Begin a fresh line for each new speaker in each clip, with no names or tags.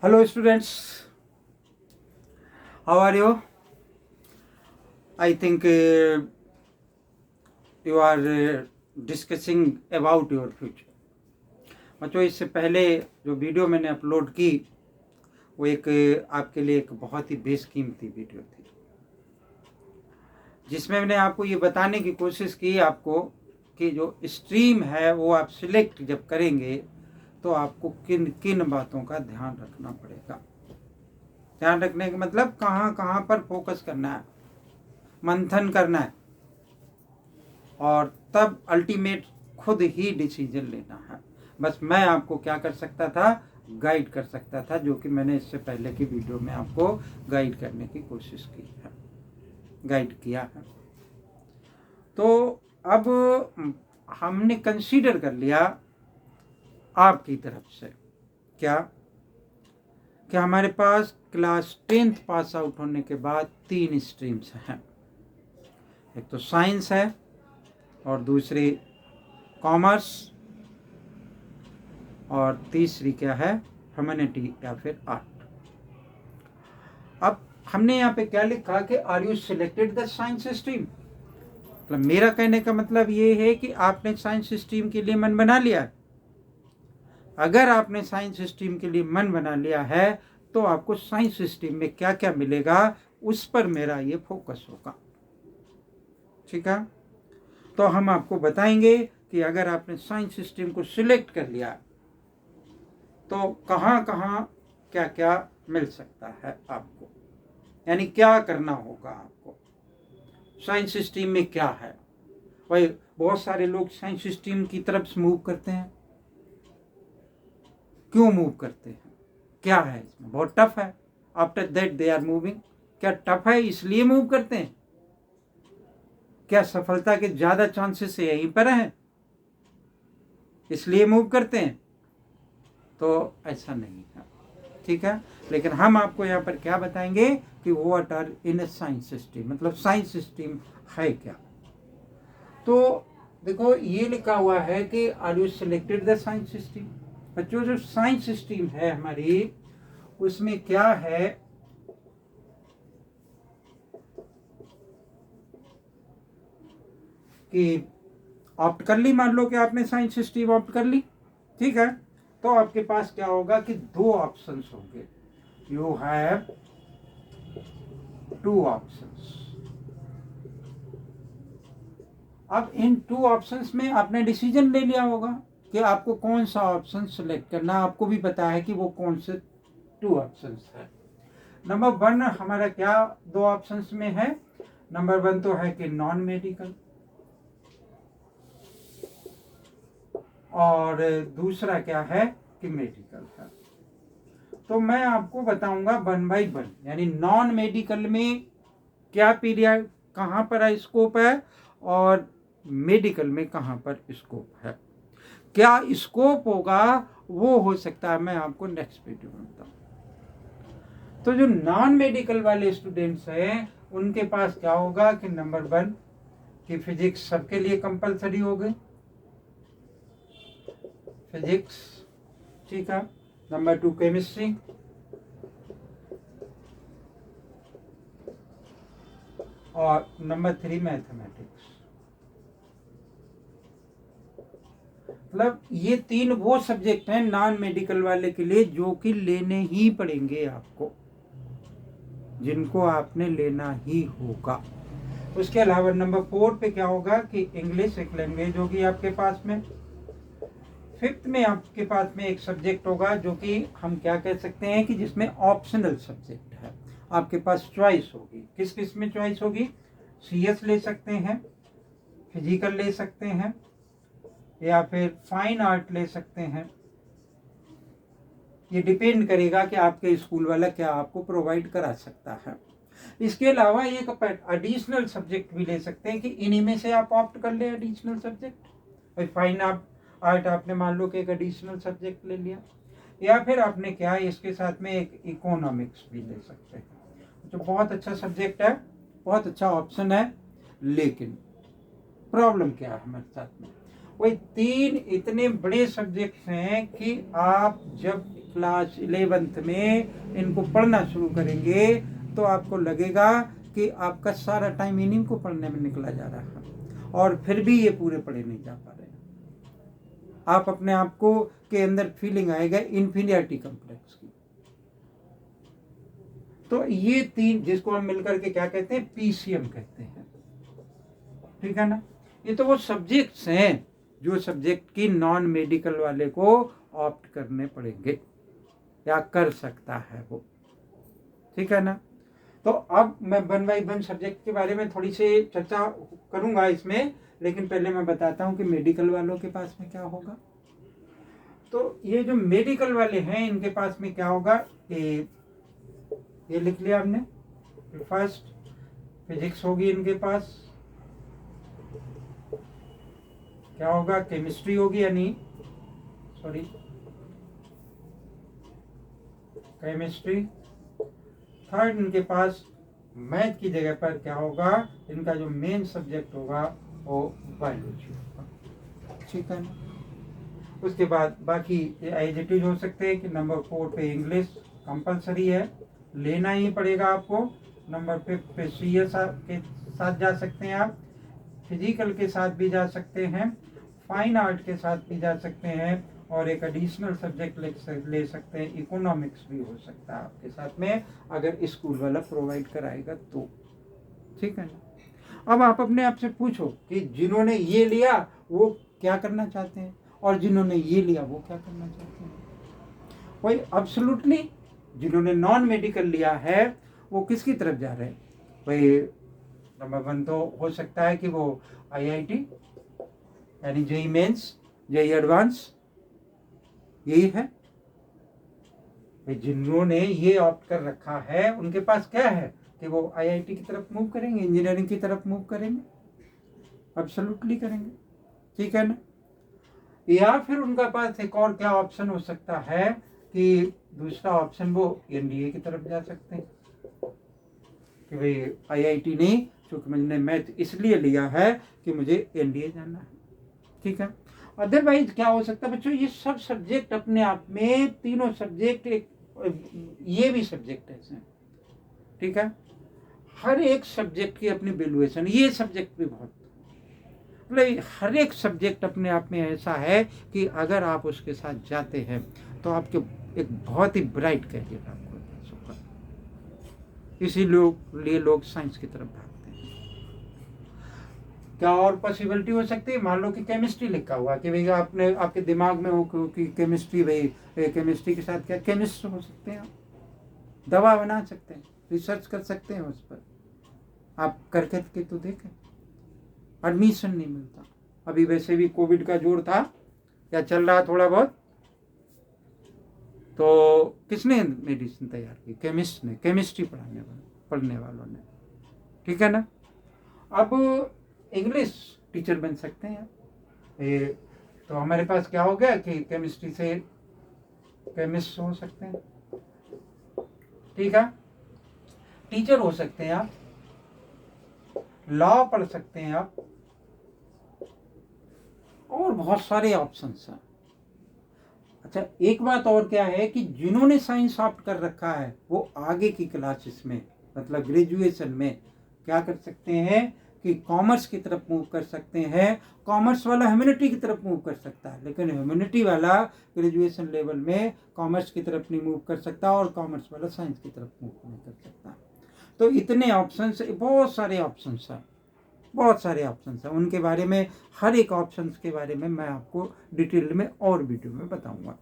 Hello students, how are you? I think you are discussing about your future. बच्चों, इससे पहले जो video मैंने अपलोड की वो एक आपके लिए एक बहुत ही बेशकीमती वीडियो थी, जिसमें मैंने आपको ये बताने की कोशिश की आपको कि जो स्ट्रीम है वो आप सिलेक्ट जब करेंगे तो आपको किन किन बातों का ध्यान रखना पड़ेगा। ध्यान रखने का मतलब कहाँ कहाँ पर फोकस करना है, मंथन करना है, और तब अल्टीमेट खुद ही डिसीजन लेना है। बस मैं आपको क्या कर सकता था, गाइड कर सकता था, जो कि मैंने इससे पहले की वीडियो में आपको गाइड करने की कोशिश की है, गाइड किया है। तो अब हमने कंसीडर कर लिया आपकी तरफ से क्या कि हमारे पास क्लास 10th पास आउट होने के बाद 3 स्ट्रीम्स हैं। एक तो साइंस है और दूसरी कॉमर्स और तीसरी क्या है, ह्यूमैनिटी या फिर आर्ट। अब हमने यहाँ पे क्या लिखा कि are you selected the science stream. मतलब मेरा कहने का मतलब ये है कि आपने साइंस स्ट्रीम के लिए मन बना लिया है। अगर आपने साइंस स्ट्रीम के लिए मन बना लिया है तो आपको साइंस स्ट्रीम में क्या क्या मिलेगा उस पर मेरा ये फोकस होगा। ठीक है, तो हम आपको बताएंगे कि अगर आपने साइंस स्ट्रीम को सिलेक्ट कर लिया तो कहाँ कहाँ क्या क्या मिल सकता है आपको, यानी क्या करना होगा आपको। साइंस स्ट्रीम में क्या है, भाई बहुत सारे लोग साइंस स्ट्रीम की तरफ मूव करते हैं। क्यों मूव करते हैं, क्या है इसमें, बहुत टफ है। After that they are moving. क्या टफ है इसलिए मूव करते हैं? क्या सफलता के ज्यादा चांसेस यहीं पर हैं इसलिए मूव करते हैं? तो ऐसा नहीं है, ठीक है। लेकिन हम आपको यहाँ पर क्या बताएंगे कि what are in science stream, मतलब साइंस स्ट्रीम है क्या। तो देखो ये लिखा हुआ है कि are you selected the science stream. बच्चों जो साइंस स्ट्रीम है हमारी उसमें क्या है कि ऑप्ट कर ली, मान लो कि आपने साइंस स्ट्रीम ऑप्ट कर ली, ठीक है। तो आपके पास क्या होगा कि 2 ऑप्शंस होंगे। You have 2 options. अब इन 2 ऑप्शंस में आपने डिसीजन ले लिया होगा कि आपको कौन सा ऑप्शन सेलेक्ट करना। आपको भी पता है कि वो कौन से 2 ऑप्शंस है। नंबर 1 हमारा क्या 2 ऑप्शंस में है। नंबर 1 तो है कि नॉन मेडिकल, और दूसरा क्या है कि मेडिकल है। तो मैं आपको बताऊंगा 1 बाय 1, यानी नॉन मेडिकल में क्या पीरियड कहाँ पर स्कोप है और मेडिकल में कहाँ पर स्कोप है। क्या स्कोप होगा वो हो सकता है मैं आपको नेक्स्ट वीडियो में बताऊं। तो जो नॉन मेडिकल वाले स्टूडेंट्स हैं उनके पास क्या होगा कि नंबर 1 कि फिजिक्स सबके लिए कंपलसरी हो गई, फिजिक्स, ठीक है। नंबर 2 केमिस्ट्री, और नंबर 3 मैथमेटिक्स। मतलब ये 3 वो सब्जेक्ट हैं नॉन मेडिकल वाले के लिए जो कि लेने ही पड़ेंगे आपको, जिनको आपने लेना ही होगा। उसके अलावा नंबर 4 पे क्या होगा कि इंग्लिश एक लैंग्वेज होगी आपके पास में। 5th में आपके पास में एक सब्जेक्ट होगा जो कि हम क्या कह सकते हैं कि जिसमें ऑप्शनल सब्जेक्ट है। आपके पास चॉइस होगी, किस किस में चॉइस होगी। CS ले सकते हैं, फिजिकल ले सकते हैं, या फिर फाइन आर्ट ले सकते हैं। ये डिपेंड करेगा कि आपके स्कूल वाला क्या आपको प्रोवाइड करा सकता है। इसके अलावा एक एडिशनल सब्जेक्ट भी ले सकते हैं कि इन्हीं में से आप ऑप्ट कर ले एडिशनल सब्जेक्ट। फाइन आर्ट आपने मान लो कि एक एडिशनल सब्जेक्ट ले लिया, या फिर आपने क्या इसके साथ में एक इकोनॉमिक्स भी ले सकते हैं, जो बहुत अच्छा सब्जेक्ट है, बहुत अच्छा ऑप्शन है। लेकिन प्रॉब्लम क्या है हमारे साथ में, वही 3 इतने बड़े सब्जेक्ट्स हैं कि आप जब क्लास 11th में इनको पढ़ना शुरू करेंगे तो आपको लगेगा कि आपका सारा टाइम इन्हीं को पढ़ने में निकला जा रहा है और फिर भी ये पूरे पढ़े नहीं जा पा रहे। आप अपने आप को के अंदर फीलिंग आएगा इन्फीरियरिटी कॉम्प्लेक्स की। तो ये 3 जिसको हम मिलकर के क्या कहते हैं, पीसीएम कहते हैं, ठीक है ना। ये तो वो सब्जेक्ट्स हैं जो सब्जेक्ट की नॉन मेडिकल वाले को ऑप्ट करने पड़ेंगे या कर सकता है वो, ठीक है ना। तो अब मैं 1 by 1 सब्जेक्ट के बारे में थोड़ी सी चर्चा करूंगा इसमें, लेकिन पहले मैं बताता हूं कि मेडिकल वालों के पास में क्या होगा। तो ये जो मेडिकल वाले हैं इनके पास में क्या होगा कि ये लिख लिया हमने, फर्स्ट फिजिक्स होगी इनके पास, क्या होगा, केमिस्ट्री होगी, यानी सॉरी केमिस्ट्री। थर्ड इनके पास मैथ की जगह पर क्या होगा, इनका जो मेन सब्जेक्ट होगा वो बायोलॉजी होगा, ठीक है ना। उसके बाद बाकी एज इट इज हो सकते हैं कि नंबर 4 पे इंग्लिश कंपलसरी है, लेना ही पड़ेगा आपको। नंबर 5 पे सीएस के साथ जा सकते हैं आप, फिजिकल के साथ भी जा सकते हैं, फाइन आर्ट के साथ भी जा सकते हैं, और एक एडिशनल सब्जेक्ट ले सकते हैं, इकोनॉमिक्स भी हो सकता है आपके साथ में अगर स्कूल वाला प्रोवाइड कराएगा तो, ठीक है ना। अब आप अपने आप से पूछो कि जिन्होंने ये लिया वो क्या करना चाहते हैं और जिन्होंने ये लिया वो क्या करना चाहते हैं। वही एब्सोल्युटली जिन्होंने नॉन मेडिकल लिया है वो किसकी तरफ जा रहे हैं, वही नंबर 1 तो हो सकता है कि वो आईआईटी यानी जेई मेंस, जेई एडवांस, यही है। जिन्होंने ये ऑप्ट कर रखा है उनके पास क्या है कि वो आईआईटी की तरफ मूव करेंगे, इंजीनियरिंग की तरफ मूव करेंगे, एब्सोल्युटली करेंगे, ठीक है ना। या फिर उनका पास एक और क्या ऑप्शन हो सकता है कि दूसरा ऑप्शन वो एनडीए की तरफ जा सकते हैं कि भाई आईआईटी नहीं, क्योंकि मैंने मैथ इसलिए लिया है कि मुझे एनडीए जाना है, ठीक है। अदरवाइज क्या हो सकता है बच्चों, ये सब सब्जेक्ट अपने आप में, तीनों सब्जेक्ट एक, ये भी सब्जेक्ट ऐसे हैं, ठीक है। हर एक सब्जेक्ट की अपनी वैल्यूएशन, ये सब्जेक्ट भी बहुत, मतलब हर एक सब्जेक्ट अपने आप में ऐसा है कि अगर आप उसके साथ जाते हैं तो आपके एक बहुत ही ब्राइट कैरियर आपको मिल सकता है। इसीलिए लोग साइंस की तरफ भागते हैं। क्या और पॉसिबिलिटी हो सकती है, मान लो कि केमिस्ट्री लिखा हुआ कि भैया आपने आपके दिमाग में हो कि केमिस्ट्री, भाई केमिस्ट्री के साथ क्या, केमिस्ट हो सकते हैं, आप दवा बना सकते हैं, रिसर्च कर सकते हैं उस पर, आप करके तो देखें। एडमिशन नहीं मिलता, अभी वैसे भी कोविड का जोर था या चल रहा थोड़ा बहुत, तो किसने मेडिसिन तैयार की, केमिस्ट ने, केमिस्ट्री पढ़ने वालों ने, ठीक है ना। अब इंग्लिश टीचर बन सकते हैं तो हमारे पास क्या हो गया कि केमिस्ट्री से केमिस्ट हो सकते हैं, ठीक है। टीचर हो सकते हैं आप, लॉ पढ़ सकते हैं आप, और बहुत सारे ऑप्शंस हैं। अच्छा, एक बात और क्या है कि जिन्होंने साइंस ऑप्ट कर रखा है वो आगे की क्लासेस में, मतलब ग्रेजुएशन में क्या कर सकते हैं कि कॉमर्स की तरफ मूव कर सकते हैं। कॉमर्स वाला ह्यूमैनिटी की तरफ मूव कर सकता है, लेकिन ह्यूमैनिटी वाला ग्रेजुएशन लेवल में कॉमर्स की तरफ नहीं मूव कर सकता, और कॉमर्स वाला साइंस की तरफ मूव नहीं कर सकता। तो इतने ऑप्शंस, बहुत सारे ऑप्शंस हैं, बहुत सारे ऑप्शंस हैं। उनके बारे में, हर एक ऑप्शंस के बारे में मैं आपको डिटेल में और वीडियो में बताऊंगा।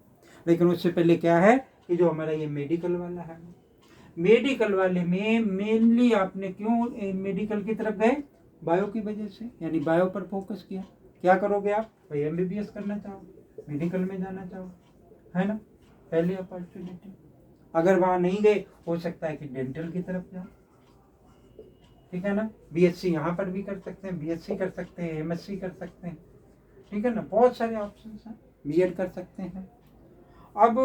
लेकिन उससे पहले क्या है कि जो हमारा ये मेडिकल वाला है, मेडिकल वाले में मेनली आपने क्यों मेडिकल की तरफ गए, बायो की वजह से, यानी बायो पर फोकस किया। क्या करोगे आप, भाई एमबीबीएस करना चाहो, मेडिकल में जाना चाहो, है ना, पहली अपॉर्चुनिटी। अगर वहाँ नहीं गए, हो सकता है कि डेंटल की तरफ जाओ, ठीक है ना। बीएससी यहाँ पर भी कर सकते हैं, बीएससी कर सकते हैं, एमएससी कर सकते हैं, ठीक है ना, बहुत सारे ऑप्शन हैं, बीएड कर सकते हैं। अब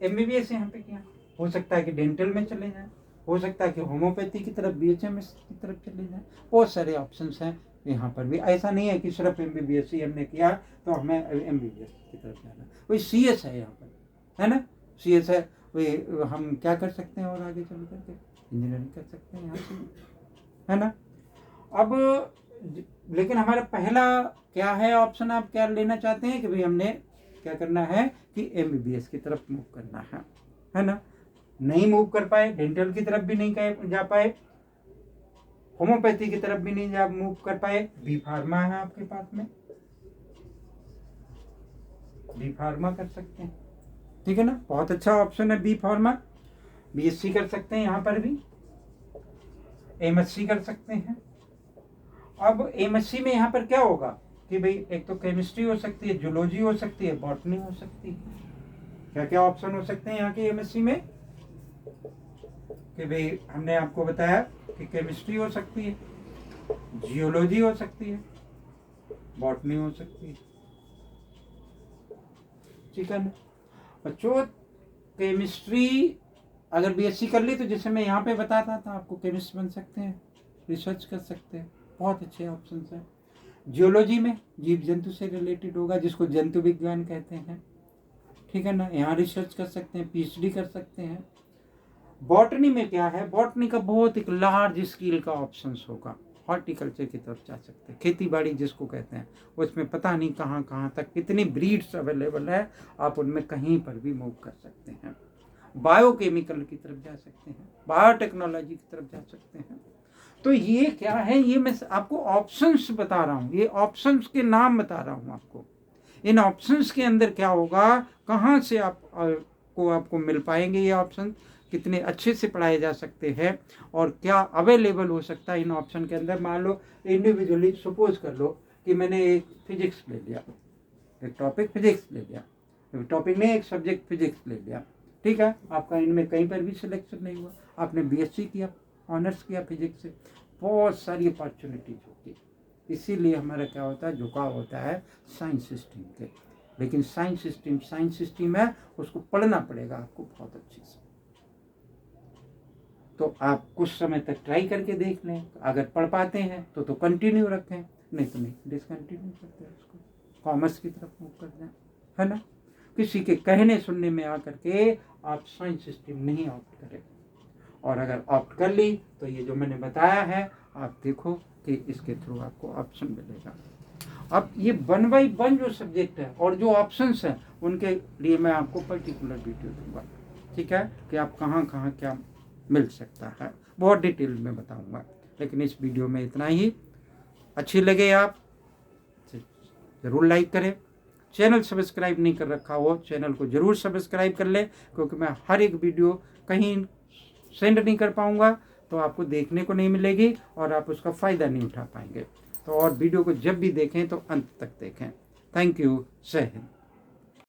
एमबीबीएस यहाँ पे क्या, हो सकता है कि डेंटल में चले जाएं, हो सकता है कि होम्योपैथी की तरफ, बीएचएमएस की तरफ चले जाएं, बहुत सारे ऑप्शंस हैं यहाँ पर भी। ऐसा नहीं है कि सिर्फ एमबीबीएस ही हमने किया तो हमें एमबीबीएस की तरफ जाना, कोई सीएस है यहाँ पर, है ना, CS है वे हम क्या कर सकते हैं और आगे चल करके इंजीनियरिंग कर सकते हैं यहाँ से, है ना। अब लेकिन हमारा पहला क्या है ऑप्शन, आप क्या लेना चाहते हैं कि भाई हमने क्या करना है कि MBBS की तरफ मूव करना है ना। नहीं मूव कर पाए, डेंटल की तरफ भी नहीं जा पाए, होम्योपैथी की तरफ भी नहीं मूव कर पाए, बी फार्मा है आपके पास में, बी फार्मा कर सकते हैं, ठीक है ना। बहुत अच्छा ऑप्शन है बी फार्मा। BSc कर सकते हैं यहाँ पर भी, MSc कर सकते हैं। अब MSc में यहाँ पर क्या होगा कि भाई एक तो केमिस्ट्री हो सकती है, जूलॉजी हो सकती है, बॉटनी हो सकती है। क्या क्या ऑप्शन हो सकते हैं यहाँ के MSc में कि भाई हमने आपको बताया कि केमिस्ट्री हो सकती है, जियोलॉजी हो सकती है, बॉटनी हो सकती है, ठीक है ना। बच्चों केमिस्ट्री अगर BSc कर ली तो जैसे मैं यहाँ पे बताता था आपको, केमिस्ट बन सकते हैं, रिसर्च कर सकते हैं, बहुत अच्छे ऑप्शन हैं। जियोलॉजी में जीव जंतु से रिलेटेड होगा, जिसको जंतु विज्ञान कहते हैं, ठीक है ना, यहाँ रिसर्च कर सकते हैं, PhD कर सकते हैं। बॉटनी में क्या है, बॉटनी का बहुत एक लार्ज स्केल का ऑप्शंस होगा, हॉर्टिकल्चर की तरफ जा सकते हैं, खेती बाड़ी जिसको कहते हैं, उसमें पता नहीं कहाँ कहाँ तक कितनी ब्रीड्स अवेलेबल है, आप उनमें कहीं पर भी मूव कर सकते हैं। बायोकेमिकल की तरफ जा सकते हैं, बायोटेक्नोलॉजी की तरफ जा सकते हैं। तो ये क्या है, ये मैं आपको ऑप्शंस बता रहा हूँ, ये ऑप्शंस के नाम बता रहा हूँ आपको। इन ऑप्शंस के अंदर क्या होगा, कहाँ से आपको मिल पाएंगे ये ऑप्शन, कितने अच्छे से पढ़ाए जा सकते हैं और क्या अवेलेबल हो सकता है इन ऑप्शन के अंदर। मान लो इंडिविजुअली सपोज कर लो कि मैंने एक फिजिक्स ले लिया, एक टॉपिक फिजिक्स ले लिया, टॉपिक नहीं एक सब्जेक्ट फिजिक्स ले लिया, ठीक है। आपका इनमें कहीं पर भी सिलेक्शन नहीं हुआ, आपने BSc किया, ऑनर्स किया फिजिक्स से, बहुत सारी अपॉर्चुनिटीज होती, इसीलिए हमारा क्या होता है, झुकाव होता है साइंस स्ट्रीम के। लेकिन साइंस स्ट्रीम है, उसको पढ़ना पड़ेगा आपको बहुत अच्छे से। तो आप कुछ समय तक ट्राई करके देख लें, अगर पढ़ पाते हैं तो कंटिन्यू रखें, नहीं तो नहीं डिसकंटिन्यू करते हैं उसको, कॉमर्स की तरफ मूव कर जाए, है ना। किसी के कहने सुनने में आकर के आप साइंस स्ट्रीम नहीं ऑप्ट करें, और अगर ऑप्ट कर ली तो ये जो मैंने बताया है आप देखो कि इसके थ्रू आपको ऑप्शन मिलेगा। अब ये 1 by 1 जो सब्जेक्ट है और जो ऑप्शंस हैं उनके लिए मैं आपको पर्टिकुलर वीडियो दूंगा, ठीक है, कि आप कहाँ कहाँ क्या मिल सकता है, बहुत डिटेल में बताऊंगा। लेकिन इस वीडियो में इतना ही। अच्छी लगे आप ज़रूर लाइक करें, चैनल सब्सक्राइब नहीं कर रखा हो चैनल को ज़रूर सब्सक्राइब कर ले, क्योंकि मैं हर एक वीडियो कहीं सेंड नहीं कर पाऊंगा तो आपको देखने को नहीं मिलेगी और आप उसका फ़ायदा नहीं उठा पाएंगे। तो और वीडियो को जब भी देखें तो अंत तक देखें। थैंक यू, जय हिंद।